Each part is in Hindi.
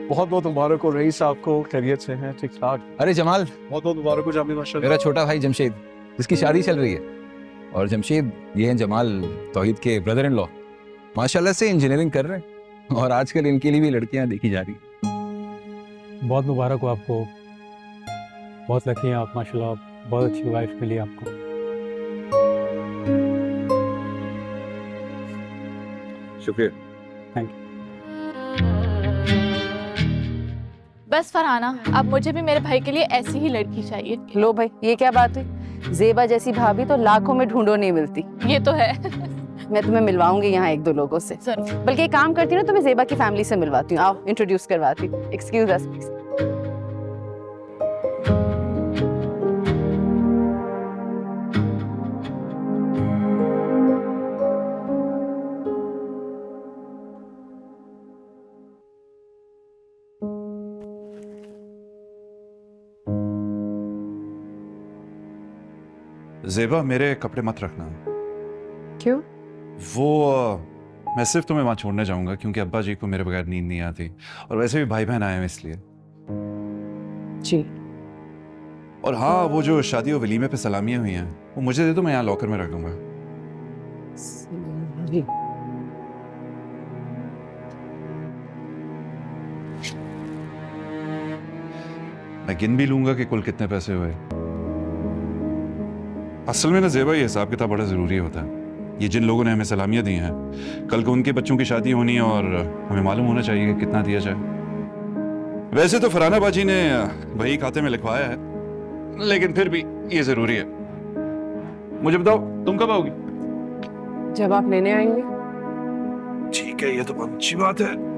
बहुत बहुत मुबारक हो रईस साहब को, खैरियत से हैं, ठीक ठाक। अरे जमाल, बहुत बहुत मुबारक हो जामिद माशाल्लाह। मेरा छोटा भाई जमशेद, जिसकी शादी चल रही है। और जमशेद ये हैं जमाल, तौहीद के ब्रदर इन लॉ। माशाल्लाह से इंजीनियरिंग कर रहे हैं और आजकल इनके लिए भी लड़कियां देखी जा रही। बहुत मुबारक हो आपको, बहुत लकी हैं आप माशाल्लाह, बहुत अच्छी वाइफ मिली आपको। शुक्रिया। Thank you. बस फरहाना, अब मुझे भी मेरे भाई के लिए ऐसी ही लड़की चाहिए। लो भाई, ये क्या बात हुई? ज़ेबा जैसी भाभी तो लाखों में ढूंढो नहीं मिलती। ये तो है। मैं तुम्हें मिलवाऊंगी यहाँ एक दो लोगों से। बल्कि एक काम करती हूँ ना, तुम्हें ज़ेबा की फैमिली से मिलवाती हूँ। आओ, इंट्रोड्यूस करवाती हूँ। Excuse us please. ज़ेबा, मेरे कपड़े मत रखना। क्यों? वो मैं सिर्फ तुम्हें वहां छोड़ने जाऊंगा क्योंकि अब्बा जी को मेरे बगैर नींद नहीं आती, और वैसे भी भाई बहन आए हैं इसलिए। जी। और हाँ, वो जो शादी और वलीमे पे सलामियां हुई हैं वो मुझे दे दो, मैं यहाँ लॉकर में रख दूंगा। मैं गिन भी लूंगा कि कुल कितने पैसे हुए। असल में ना ज़ेबा, ये हिसाब किताब बड़ा ज़रूरी होता है। ये जिन लोगों ने हमें सलामियाँ दी हैं, कल को उनके बच्चों की शादी होनी है और हमें मालूम होना चाहिए कि कितना दिया जाए। वैसे तो फरहाना बाजी ने वही खाते में लिखवाया है, लेकिन फिर भी ये ज़रूरी है। मुझे बताओ, तुम कब आओगी? जब आप लेने आएंगे। ठीक है, ये तो बहुत अच्छी बात है।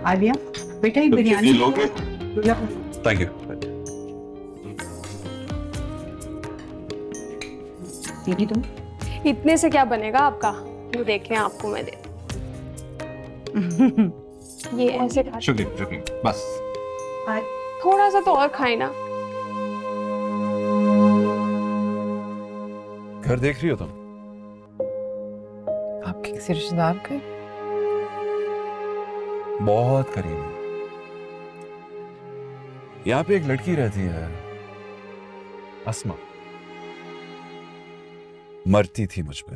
आलिया बेटा, ये बिरयानी लोगे? Thank you. दीदी तुम इतने से क्या बनेगा आपका? वो देखें, आपको मैं दे ये ऐसे खा। शुक्रिया, बस थोड़ा सा तो और खाए ना। घर देख रही हो तुम? आपके किसी रिश्तेदार के? बहुत करीब। यहाँ पे एक लड़की रहती है, अस्मा। मरती थी मुझ पे,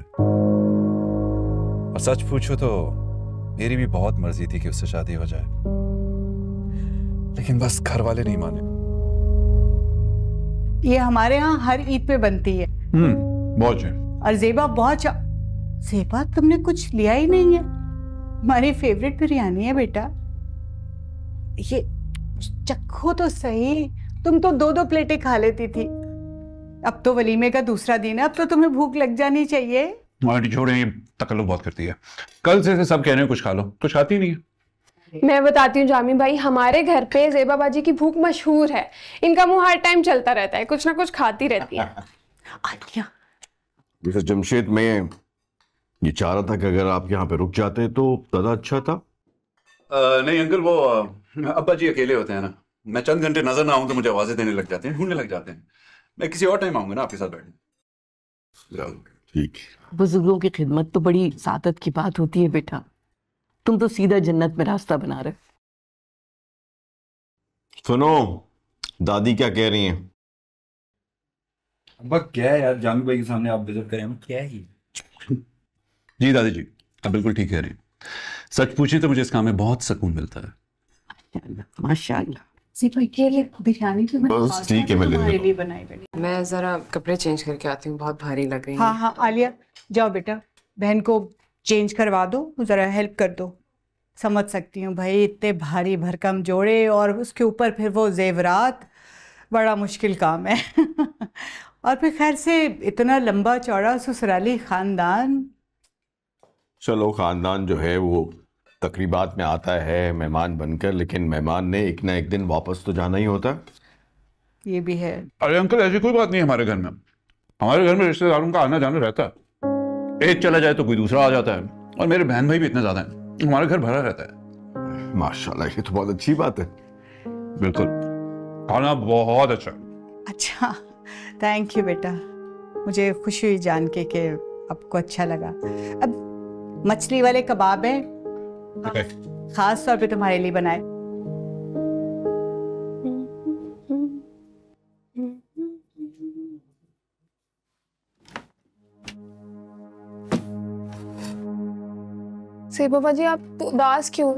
और सच पूछो तो मेरी भी बहुत मर्जी थी कि उससे शादी हो जाए, लेकिन बस घर वाले नहीं माने। ये हमारे यहाँ हर ईद पे बनती है। बहुत है। और ज़ेबा बहुत ज़ेबा, तुमने कुछ लिया ही नहीं है। हमारी फेवरेट बिरयानी है बेटा, ये चखो तो सही। तुम तो दो दो प्लेटें खा लेती थी। अब तो वलीमे का दूसरा दिन है, अब तो तुम्हें भूख लग जानी चाहिए। छोड़े, ये तकल्लुफ बहुत करती है। कल से सब कह रहे हैं कुछ खा लो, कुछ खाती नहीं है। मैं बताती हूँ जामी भाई, हमारे घर पे ज़ेबा बाजी की भूख मशहूर है। इनका मुंह हर टाइम चलता रहता है, कुछ ना कुछ खाती रहती है। आलिया, मिसेस जमशेद, मैं ये चाह रहा था कि अगर आप यहाँ पे रुक जाते तो ज़्यादा अच्छा था। नहीं अंकल, वो अब्बा जी अकेले होते हैं ना, मैं चंद घंटे नजर ना आऊं तो मुझे आवाजें देने लग जाते हैं, ढूंढने लग जाते हैं। मैं किसी और टाइम आऊंगा ना आपके साथ बैठने। ठीक। बुजुर्गों की खिदमत तो बड़ी सादत की बात होती है बेटा। तुम तो सीधा जन्नत में रास्ता बना रहे। सुनो, दादी क्या कह रही हैं? अब्बा क्या है यार, जामी भाई के सामने आप बेइज्जत करें, हम क्या है? जी दादी जी, आप बिल्कुल ठीक कह रही हैं। सच पूछे तो मुझे इस काम में बहुत सुकून मिलता है। माशाल्लाह। बिरयानी तो बस ठीक है, मैं ले तुम्हारे लिए बनाई बनी। मैं जरा कपड़े चेंज करके आती हूँ, बहुत भारी लग रही है। हाँ हाँ आलिया, जाओ बेटा, बहन को चेंज करवा दो, जरा हेल्प कर दो। समझ सकती हूँ भाई, इतने भारी भरकम जोड़े और उसके ऊपर फिर वो जेवरात, बड़ा मुश्किल काम है। और फिर खैर से इतना लंबा चौड़ा ससुराली खानदान। चलो खानदान जो है वो तकरीबात में आता है मेहमान बनकर, लेकिन मेहमान ने एक ना एक दिन वापस तो जाना ही होता। ये भी है। अरे अंकल ऐसी कोई बात नहीं है हमारे घर में। हमारे घर में रिश्तेदारों का आना जाना रहता है, एक चला जाए तो कोई दूसरा आ जाता है, और मेरे बहन भाई भी इतने ज्यादा हैं, हमारा घर भरा रहता है। माशाल्लाह, ये तो बहुत अच्छी बात है। बिल्कुल, खाना बहुत अच्छा। अच्छा, थैंक यू बेटा, मुझे खुशी हुई जान के कि आपको अच्छा लगा। अब मछली वाले कबाब है, खास तौर पे तुम्हारे लिए बनाए। सेबा बाजी आप उदास क्यों?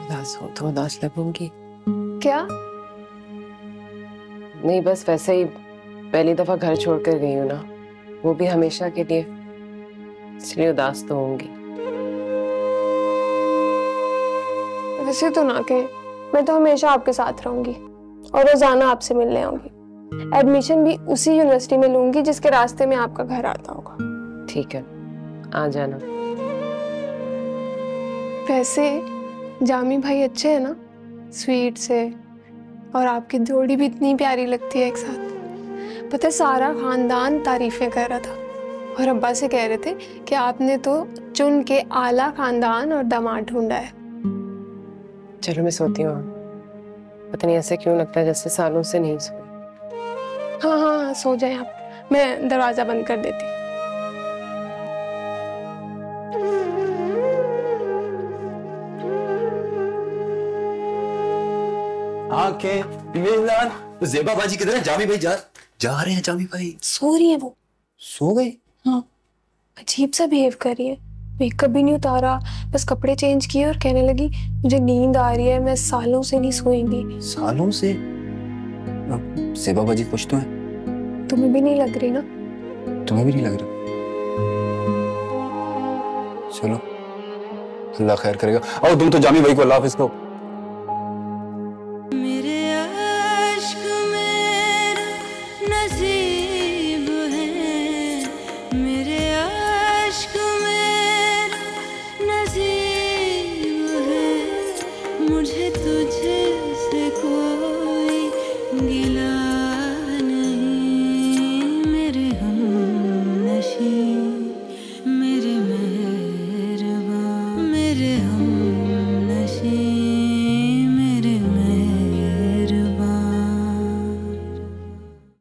उदास हो तो उदास लगूंगी। क्या? नहीं, बस वैसे ही पहली दफा घर छोड़कर गई हूँ ना, वो भी हमेशा के लिए, इसलिए उदास तो होंगी। वैसे तो ना कहें, मैं तो हमेशा आपके साथ रहूंगी और रोजाना आपसे मिलने आऊंगी। एडमिशन भी उसी यूनिवर्सिटी में लूंगी जिसके रास्ते में आपका घर आता होगा। ठीक है, आ जाना। वैसे जामी भाई अच्छे हैं ना, स्वीट से, और आपकी जोड़ी भी इतनी प्यारी लगती है एक साथ। पता है सारा खानदान तारीफें कर रहा था और अब्बा से कह रहे थे कि आपने तो चुन के आला खानदान और दामाद ढूंढा है। चलो मैं सोती हूँ। पता नहीं ऐसे क्यों लगता है जैसे सालों से नहीं सोई। हाँ हाँ हाँ, सो जाए आप, मैं दरवाजा बंद कर देती। तो ज़ेबा बाजी किधर है? जामी भाई जा रहे हैं। जामी भाई सो रही है वो। सो गए? हाँ, अजीब सा बिहेव कर रही है, मेकअप भी नहीं उतारा, बस कपड़े चेंज किए और कहने लगी मुझे नींद आ रही है, मैं सालों से नहीं सोऊंगी। सालों से? ज़ेबा बाजी खुश तो है? तुम्हें भी नहीं लग रही ना? तुम्हें भी नहीं लग रहा? चलो, अल्लाह खैर करेगा। और तुम तो जामी भाई को अल्लाह हाफिज़ कहो।